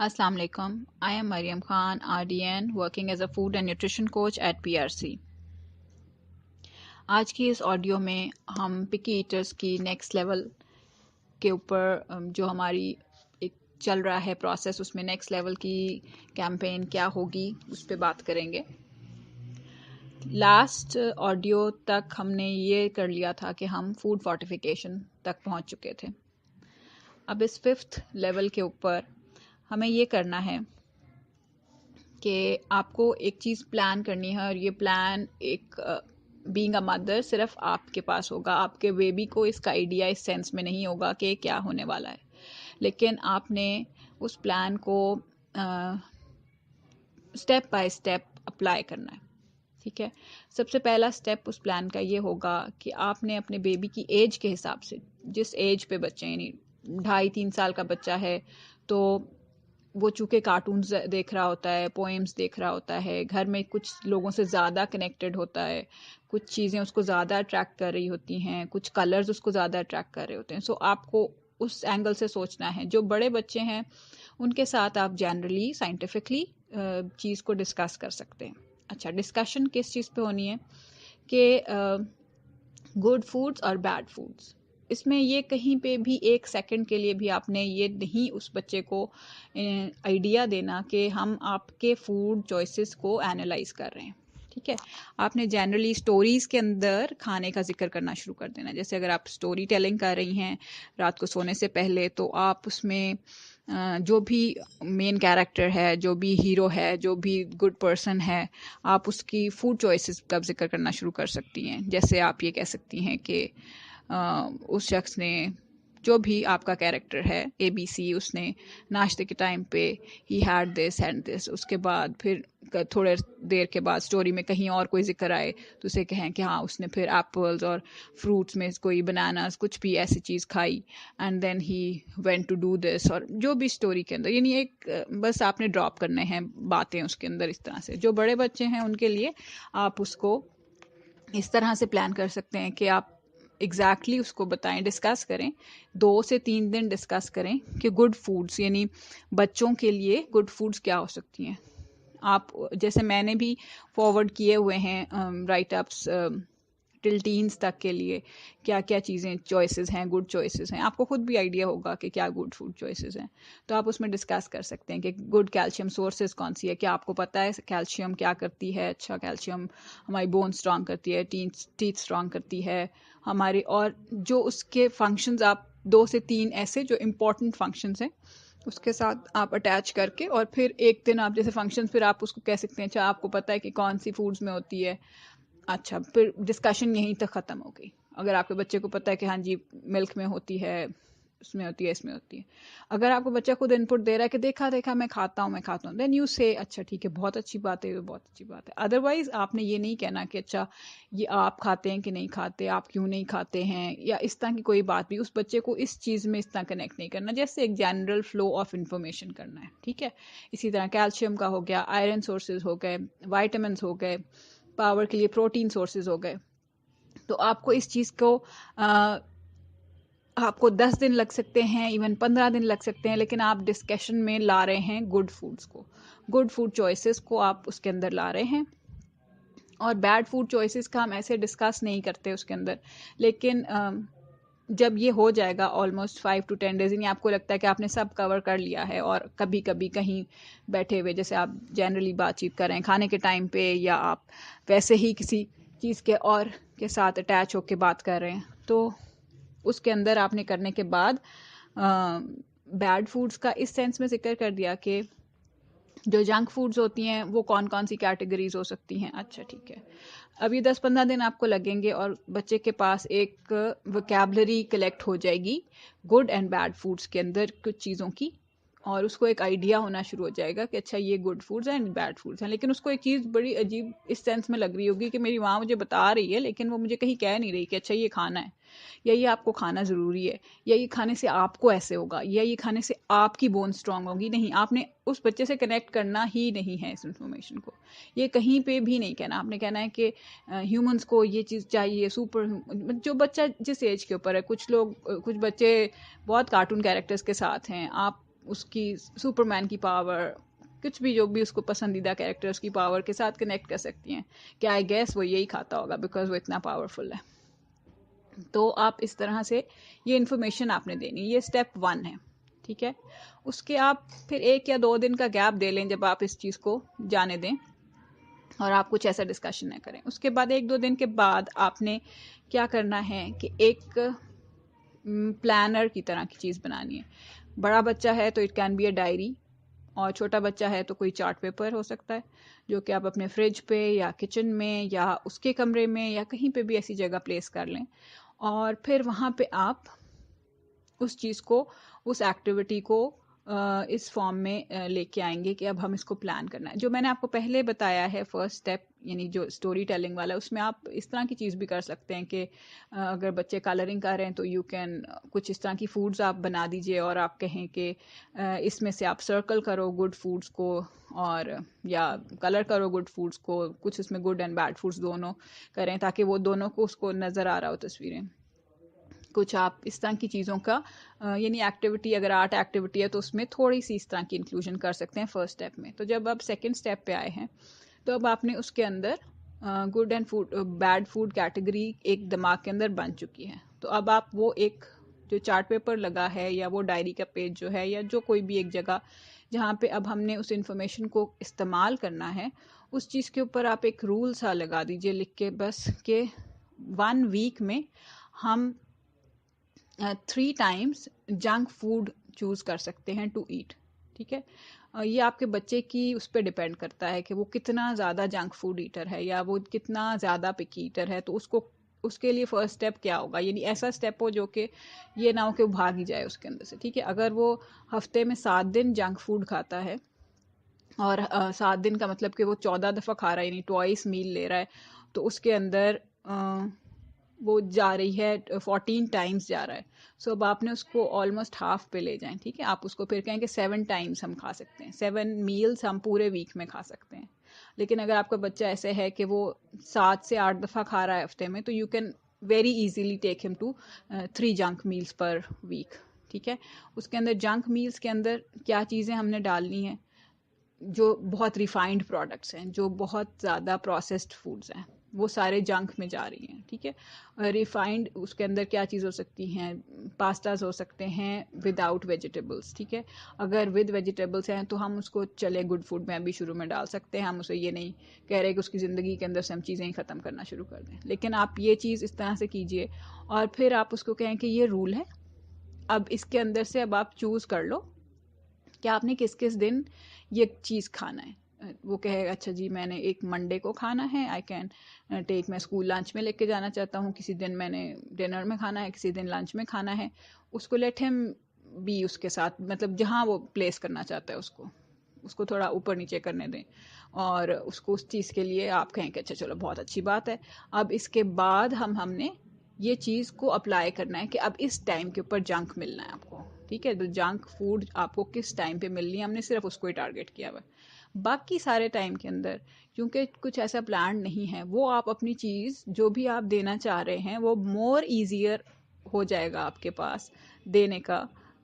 Assalamu alaikum. I am Mariam Khan, RDN, working as a food and nutrition coach at PRC. आज की इस audio में हम पिकी eaters की नेक्स्ट लेवल के ऊपर जो हमारी एक चल रहा है प्रोसेस, उसमें नेक्स्ट लेवल की कैंपेन क्या होगी उस पर बात करेंगे। लास्ट ऑडियो तक हमने ये कर लिया था कि हम फूड फोर्टिफिकेशन तक पहुंच चुके थे। अब इस 5th लेवल के ऊपर हमें ये करना है कि आपको एक चीज़ प्लान करनी है, और ये प्लान एक बीइंग अ मदर सिर्फ आपके पास होगा। आपके बेबी को इसका आइडिया इस सेंस में नहीं होगा कि क्या होने वाला है, लेकिन आपने उस प्लान को स्टेप बाय स्टेप अप्लाई करना है। ठीक है, सबसे पहला स्टेप उस प्लान का ये होगा कि आपने अपने बेबी की एज के हिसाब से, जिस एज पे बच्चे, यानी 2.5-3 साल का बच्चा है तो वो चूँकि कार्टून्स देख रहा होता है, पोएम्स देख रहा होता है, घर में कुछ लोगों से ज़्यादा कनेक्टेड होता है, कुछ चीज़ें उसको ज़्यादा अट्रैक्ट कर रही होती हैं, कुछ कलर्स उसको ज़्यादा अट्रैक्ट कर रहे होते हैं। सो आपको उस एंगल से सोचना है। जो बड़े बच्चे हैं उनके साथ आप जनरली साइंटिफिकली चीज़ को डिस्कस कर सकते हैं। अच्छा, डिस्कशन किस चीज़ पे होनी है कि गुड फूड्स और बैड फूड्स। इसमें ये कहीं पे भी एक सेकंड के लिए भी आपने ये नहीं उस बच्चे को आइडिया देना कि हम आपके फूड चॉइसेस को एनालाइज कर रहे हैं। ठीक है, आपने जनरली स्टोरीज के अंदर खाने का जिक्र करना शुरू कर देना। जैसे अगर आप स्टोरी टेलिंग कर रही हैं रात को सोने से पहले, तो आप उसमें जो भी मेन कैरेक्टर है, जो भी हीरो है, जो भी गुड पर्सन है, आप उसकी फूड चॉइसेस का जिक्र करना शुरू कर सकती हैं। जैसे आप ये कह सकती हैं कि उस शख्स ने, जो भी आपका कैरेक्टर है ABC, उसने नाश्ते के टाइम पे he had this and this. उसके बाद फिर थोड़े देर के बाद स्टोरी में कहीं और कोई जिक्र आए तो उसे कहें कि हाँ, उसने फिर एप्पल्स और फ्रूट्स में कोई बनानास कुछ भी ऐसी चीज़ खाई, and then he went to do this. और जो भी स्टोरी के अंदर, यानी एक बस आपने ड्रॉप करने हैं बातें उसके अंदर इस तरह से। जो बड़े बच्चे हैं उनके लिए आप उसको इस तरह से प्लान कर सकते हैं कि आप एग्जैक्टली उसको बताएं, डिस्कस करें, 2 से 3 दिन डिस्कस करें कि गुड फूड्स, यानी बच्चों के लिए गुड फूड्स क्या हो सकती हैं। आप, जैसे मैंने भी फॉरवर्ड किए हुए हैं राइट अप्स टिल टीन्स तक के लिए, क्या क्या चीज़ें चॉइसेस हैं, गुड चॉइसेस हैं। आपको खुद भी आइडिया होगा कि क्या गुड फूड चॉइसेस हैं, तो आप उसमें डिस्कस कर सकते हैं कि गुड कैल्शियम सोर्सेज कौन सी है। क्या आपको पता है कैल्शियम क्या करती है? अच्छा, कैल्शियम हमारी बोन स्ट्रांग करती है, टीथ स्ट्रांग करती है हमारी, और जो उसके फंक्शंस, आप 2 से 3 ऐसे जो इम्पोर्टेंट फंक्शंस हैं उसके साथ आप अटैच करके, और फिर एक दिन आप जैसे फंक्शन, फिर आप उसको कह सकते हैं अच्छा आपको पता है कि कौन सी फूड्स में होती है। अच्छा, फिर डिस्कशन यहीं तक ख़त्म हो गई। अगर आपके बच्चे को पता है कि हाँ जी मिल्क में होती है, उसमें होती है, इसमें होती है। अगर आपको बच्चा खुद इनपुट दे रहा है कि देखा देखा मैं खाता हूँ, देन यू से अच्छा ठीक है, बहुत अच्छी बात है, ये बहुत अच्छी बात है। अदरवाइज आपने ये नहीं कहना कि अच्छा ये आप खाते हैं कि नहीं खाते, आप क्यों नहीं खाते हैं, या इस तरह की कोई बात भी। उस बच्चे को इस चीज़ में इस तरह कनेक्ट नहीं करना, जैसे एक जनरल फ्लो ऑफ इंफॉर्मेशन करना है। ठीक है, इसी तरह कैल्शियम का हो गया, आयरन सोर्सेज हो गए, वाइटामिन हो गए, पावर के लिए प्रोटीन सोर्सेज हो गए। तो आपको इस चीज़ को आपको 10 दिन लग सकते हैं, इवन 15 दिन लग सकते हैं, लेकिन आप डिस्कशन में ला रहे हैं गुड फूड्स को, गुड फूड चॉइसेस को आप उसके अंदर ला रहे हैं। और बैड फूड चॉइसेस का हम ऐसे डिस्कस नहीं करते उसके अंदर, लेकिन जब ये हो जाएगा ऑलमोस्ट 5 to 10 डेज, यानी आपको लगता है कि आपने सब कवर कर लिया है, और कभी कभी कहीं बैठे हुए, जैसे आप जनरली बातचीत कर रहे हैं खाने के टाइम पे, या आप वैसे ही किसी चीज़ के और के साथ अटैच होकर बात कर रहे हैं, तो उसके अंदर आपने करने के बाद बैड फूड्स का इस सेंस में जिक्र कर दिया कि जो जंक फूड्स होती हैं वो कौन कौन सी कैटेगरीज हो सकती हैं। अच्छा ठीक है, अब ये 10-15 दिन आपको लगेंगे और बच्चे के पास एक वोकैबलरी कलेक्ट हो जाएगी गुड एंड बैड फूड्स के अंदर कुछ चीज़ों की, और उसको एक आइडिया होना शुरू हो जाएगा कि अच्छा ये गुड फूड्स हैं एंड बैड फूड्स हैं। लेकिन उसको एक चीज़ बड़ी अजीब इस सेंस में लग रही होगी कि मेरी माँ मुझे बता रही है, लेकिन वो मुझे कहीं कह नहीं रही कि अच्छा ये खाना है, या ये आपको खाना ज़रूरी है, या ये खाने से आपको ऐसे होगा, या ये खाने से आपकी बोन स्ट्रांग होगी। नहीं, आपने उस बच्चे से कनेक्ट करना ही नहीं है इस इन्फॉर्मेशन को, ये कहीं पे भी नहीं कहना। आपने कहना है कि ह्यूमंस को ये चीज़ चाहिए, सुपर, जो बच्चा जिस एज के ऊपर है। कुछ लोग, कुछ बच्चे बहुत कार्टून कैरेक्टर्स के साथ हैं, आप उसकी सुपरमैन की पावर, कुछ भी जो भी उसको पसंदीदा कैरेक्टर उसकी पावर के साथ कनेक्ट कर सकती हैं कि आई गेस वो यही खाता होगा बिकॉज वो इतना पावरफुल है। तो आप इस तरह से ये इन्फॉर्मेशन आपने देनी, ये स्टेप 1 है, ठीक है। उसके आप फिर 1 या 2 दिन का गैप दे लें जब आप इस चीज़ को जाने दें और आप कुछ ऐसा डिस्कशन न करें। उसके बाद 1-2 दिन के बाद आपने क्या करना है कि एक प्लानर की तरह की चीज़ बनानी है। बड़ा बच्चा है तो it can be a diary, और छोटा बच्चा है तो कोई चार्ट पेपर हो सकता है जो कि आप अपने फ्रिज पे या किचन में या उसके कमरे में या कहीं पे भी ऐसी जगह प्लेस कर लें। और फिर वहाँ पे आप उस चीज़ को, उस एक्टिविटी को इस फॉर्म में लेके आएंगे कि अब हम इसको प्लान करना है। जो मैंने आपको पहले बताया है फर्स्ट स्टेप, यानी जो स्टोरी टेलिंग वाला, उसमें आप इस तरह की चीज़ भी कर सकते हैं कि अगर बच्चे कलरिंग कर रहे हैं तो यू कैन कुछ इस तरह की फूड्स आप बना दीजिए और आप कहें कि इसमें से आप सर्कल करो गुड फूड्स को, और या कलर करो गुड फूड्स को, कुछ इसमें गुड एंड बैड फूड्स दोनों करें ताकि वो दोनों को उसको नज़र आ रहा हो तस्वीरें। कुछ आप इस तरह की चीज़ों का यानी एक्टिविटी, अगर आर्ट एक्टिविटी है तो उसमें थोड़ी सी इस तरह की इंक्लूजन कर सकते हैं फर्स्ट स्टेप में। तो जब आप सेकंड स्टेप पे आए हैं तो अब आपने उसके अंदर good and food bad food category एक दिमाग के अंदर बन चुकी है। तो अब आप वो एक जो चार्ट पेपर लगा है या वो डायरी का पेज जो है या जो कोई भी एक जगह जहाँ पे अब हमने उस इंफॉर्मेशन को इस्तेमाल करना है, उस चीज़ के ऊपर आप एक रूल सा लगा दीजिए लिख के बस कि 1 वीक में हम 3 टाइम्स जंक फूड चूज़ कर सकते हैं टू ईट, ठीक है। ये आपके बच्चे की उस पर डिपेंड करता है कि वो कितना ज़्यादा जंक फूड ईटर है या वो कितना ज़्यादा पिकी ईटर है। तो उसको, उसके लिए फर्स्ट स्टेप क्या होगा, यानी ऐसा स्टेप हो जो कि ये ना हो कि वो भाग ही जाए उसके अंदर से, ठीक है। अगर वो हफ्ते में 7 दिन जंक फूड खाता है और 7 दिन का मतलब कि वो 14 दफ़ा खा रहा है, यानी ट्वाइस मील ले रहा है, तो उसके अंदर वो जा रही है 14 टाइम्स जा रहा है। सो अब आपने उसको ऑलमोस्ट हाफ पे ले जाएं, ठीक है। आप उसको फिर कहें कि 7 टाइम्स हम खा सकते हैं, 7 मील्स हम पूरे वीक में खा सकते हैं। लेकिन अगर आपका बच्चा ऐसे है कि वो 7 से 8 दफ़ा खा रहा है हफ्ते में, तो you can very easily take him to 3 junk meals per week, ठीक है। उसके अंदर जंक मील्स के अंदर क्या चीज़ें हमने डालनी है, जो बहुत रिफाइंड प्रोडक्ट्स हैं, जो बहुत ज़्यादा प्रोसेस्ड फूड्स हैं, वो सारे जंक में जा रही हैं, ठीक है। रिफाइंड उसके अंदर क्या चीज़ हो सकती हैं, पास्ताज हो सकते हैं विदाउट वेजिटेबल्स, ठीक है। अगर विद वेजिटेबल्स हैं तो हम उसको चले गुड फूड में अभी शुरू में डाल सकते हैं। हम उसे ये नहीं कह रहे कि उसकी ज़िंदगी के अंदर से हम चीज़ें ही ख़त्म करना शुरू कर दें, लेकिन आप ये चीज़ इस तरह से कीजिए और फिर आप उसको कहें कि ये रूल है, अब इसके अंदर से अब आप चूज़ कर लो कि आपने किस किस दिन ये चीज़ खाना है। वो कहेगा अच्छा जी मैंने एक मंडे को खाना है, आई कैन टेक, मैं स्कूल लंच में लेके जाना चाहता हूँ, किसी दिन मैंने डिनर में खाना है, किसी दिन लंच में खाना है। उसको लेट हिम बी उसके साथ, मतलब जहाँ वो प्लेस करना चाहता है उसको थोड़ा ऊपर नीचे करने दें और उसको उस चीज़ के लिए आप कहें कि अच्छा चलो बहुत अच्छी बात है। अब इसके बाद हमने ये चीज़ को अप्लाई करना है कि अब इस टाइम के ऊपर जंक मिलना है आपको, ठीक है। तो जंक फूड आपको किस टाइम पे मिलनी है, हमने सिर्फ उसको ही टारगेट किया हुआ है। बाकी सारे टाइम के अंदर क्योंकि कुछ ऐसा प्लान नहीं है, वो आप अपनी चीज़ जो भी आप देना चाह रहे हैं वो मोर ईजियर हो जाएगा आपके पास देने का,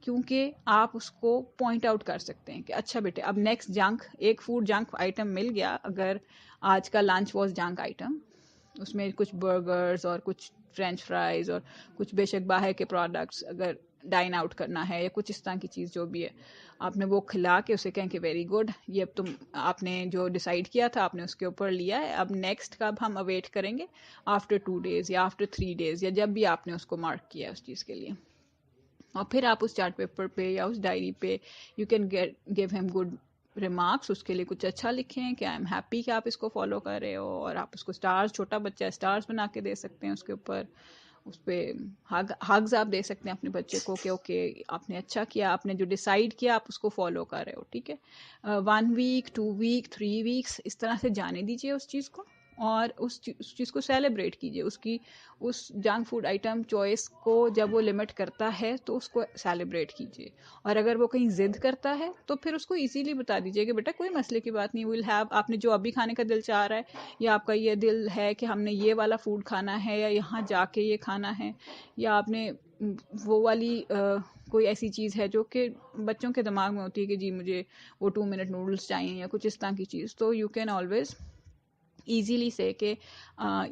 क्योंकि आप उसको पॉइंट आउट कर सकते हैं कि अच्छा बेटे अब नेक्स्ट जंक, एक फूड जंक आइटम मिल गया। अगर आज का लंच वॉज जंक आइटम, उसमें कुछ बर्गर्स और कुछ फ्रेंच फ्राइज और कुछ बेशक बाहर के प्रोडक्ट्स, अगर डाइन आउट करना है या कुछ इस तरह की चीज़ जो भी है, आपने वो खिला के उसे कहें कि वेरी गुड, ये अब तुम आपने जो डिसाइड किया था आपने उसके ऊपर लिया है, अब नेक्स्ट का अब हम अवेट करेंगे आफ्टर 2 डेज़ या आफ्टर 3 डेज़ या जब भी आपने उसको मार्क किया है उस चीज़ के लिए। और फिर आप उस चार्ट पेपर पे या उस डायरी पे you can give him good remarks, उसके लिए कुछ अच्छा लिखें कि आई एम हैप्पी कि आप इसको फॉलो कर रहे हो, और आप उसको स्टार्स, छोटा बच्चा है स्टार्स बना के दे सकते हैं उसके ऊपर, उस पर हग्स आप दे सकते हैं अपने बच्चे को कि ओके आपने अच्छा किया, आपने जो डिसाइड किया आप उसको फॉलो कर रहे हो, ठीक है। 1 वीक 2 वीक 3 वीक्स इस तरह से जाने दीजिए उस चीज़ को, और उस चीज़ को सेलिब्रेट कीजिए, उसकी उस जंक फूड आइटम चॉइस को जब वो लिमिट करता है तो उसको सेलिब्रेट कीजिए। और अगर वो कहीं ज़िद करता है तो फिर उसको इजीली बता दीजिए कि बेटा कोई मसले की बात नहीं, विल हैव, आपने जो अभी खाने का दिल चाह रहा है या आपका ये दिल है कि हमने ये वाला फूड खाना है या यहाँ जाके ये खाना है, या आपने वो वाली कोई ऐसी चीज़ है जो कि बच्चों के दिमाग में होती है कि जी मुझे वो 2 मिनट नूडल्स चाहिए या कुछ इस तरह की चीज़, तो यू कैन ऑलवेज ईजीली से कि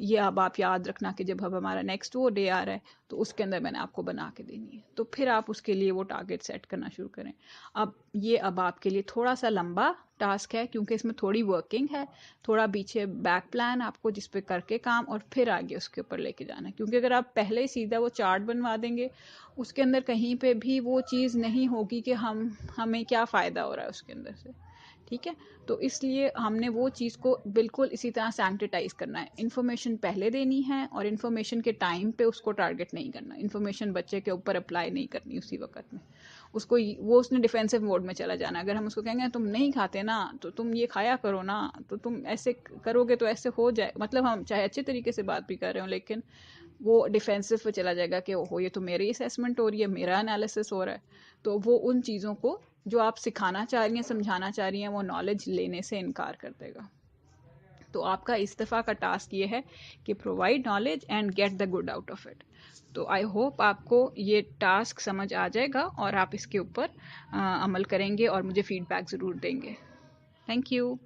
ये अब आप याद रखना कि जब अब हमारा नेक्स्ट वो डे आ रहा है तो उसके अंदर मैंने आपको बना के देनी है, तो फिर आप उसके लिए वो टारगेट सेट करना शुरू करें। अब आपके लिए थोड़ा सा लंबा टास्क है क्योंकि इसमें थोड़ी वर्किंग है, थोड़ा पीछे बैक प्लान आपको जिस पे करके काम और फिर आगे उसके ऊपर लेके जाना है, क्योंकि अगर आप पहले ही सीधा वो चार्ट बनवा देंगे उसके अंदर कहीं पे भी वो चीज़ नहीं होगी कि हमें क्या फ़ायदा हो रहा है उसके अंदर से, ठीक है। तो इसलिए हमने वो चीज़ को बिल्कुल इसी तरह सैनिटाइज करना है, इन्फॉर्मेशन पहले देनी है और इन्फॉर्मेशन के टाइम पे उसको टारगेट नहीं करना, इन्फॉर्मेशन बच्चे के ऊपर अप्लाई नहीं करनी उसी वक्त में, उसको वो उसने डिफेंसिव मोड में चला जाना। अगर हम उसको कहेंगे तुम नहीं खाते ना तो तुम ये खाया करो ना, तो तुम ऐसे करोगे तो ऐसे हो जाए, मतलब हम चाहे अच्छे तरीके से बात भी कर रहे हो लेकिन वो डिफेंसिव पे चला जाएगा कि ओहो ये तो मेरी असेसमेंट हो रही है, मेरा एनालिसिस हो रहा है, तो वो उन चीज़ों को जो आप सिखाना चाह रही हैं, समझाना चाह रही हैं, वो नॉलेज लेने से इनकार कर देगा। तो आपका इस दफ़ा का टास्क ये है कि provide knowledge and get the good out of it. तो आई होप आपको ये टास्क समझ आ जाएगा और आप इसके ऊपर अमल करेंगे और मुझे फीडबैक ज़रूर देंगे। Thank you.